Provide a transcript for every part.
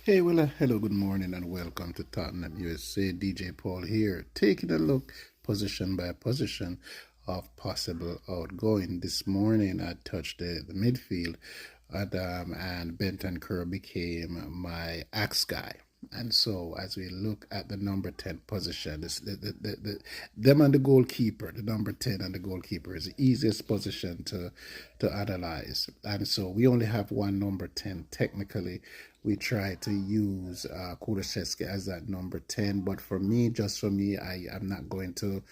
Hey, well, hello, good morning, and welcome to Tottenham USA. DJ Paul here, taking a look position by position of possible outgoing. This morning, I touched the midfield, and Benton Kerr became my axe guy. And so, as we look at the number 10 position, them and the goalkeeper, the number 10 and the goalkeeper is the easiest position to analyze. And so, we only have one number 10 technically. We try to use Kulusevski as that number 10, but for me, just for me, I'm not going to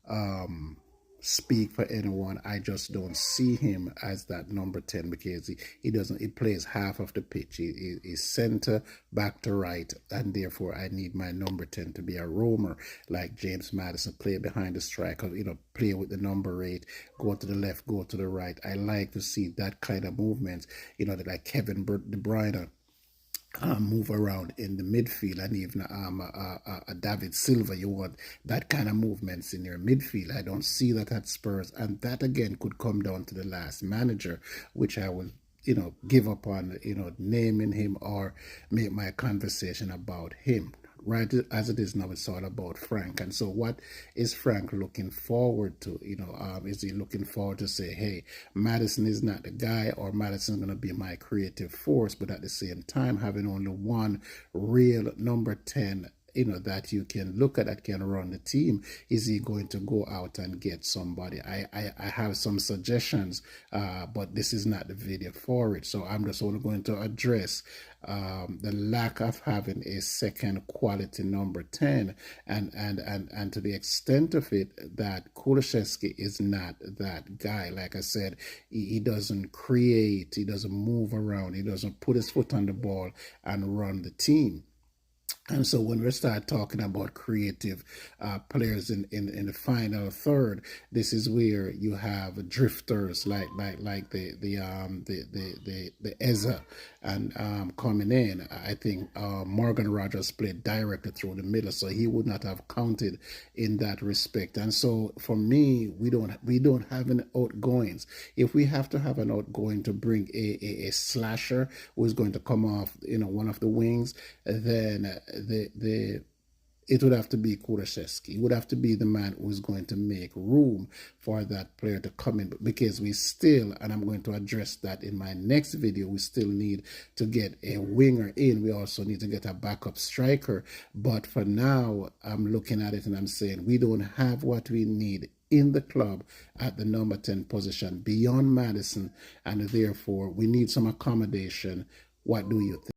um, speak for anyone. I just don't see him as that number 10 because he doesn't, he plays half of the pitch. He's center back to right, and therefore I need my number 10 to be a roamer like James Maddison, play behind the striker, play with the number 8, go to the left, go to the right. I like to see that kind of movement, like Kevin De Bruyne move around in the midfield, and even a David Silva. You want that kind of movements in your midfield. I don't see that at Spurs, and that again could come down to the last manager, which I will give up on naming him or make my conversation about him. Right as it is now, it's all about Frank. And so, what is Frank looking forward to? Is he looking forward to say, hey, Maddison is not the guy, or Maddison is going to be my creative force, but at the same time, having only one real number 10 that you can look at that can run the team, is he going to go out and get somebody? I have some suggestions, but this is not the video for it. So I'm just only going to address the lack of having a second quality number 10, and to the extent of it that Kulusevski is not that guy. Like I said, he doesn't create, he doesn't move around, he doesn't put his foot on the ball and run the team. And so when we start talking about creative players in the final third, this is where you have drifters like the Eza and coming in. I think Morgan Rogers played directly through the middle, so he would not have counted in that respect. And so for me, we don't have any outgoings. If we have to have an outgoing to bring a slasher who is going to come off one of the wings, then it would have to be Kulusevski. It would have to be the man who is going to make room for that player to come in, because we still, and I'm going to address that in my next video, we still need to get a winger in. We also need to get a backup striker. But for now, I'm looking at it and I'm saying we don't have what we need in the club at the number 10 position beyond Maddison, and therefore we need some accommodation. What do you think?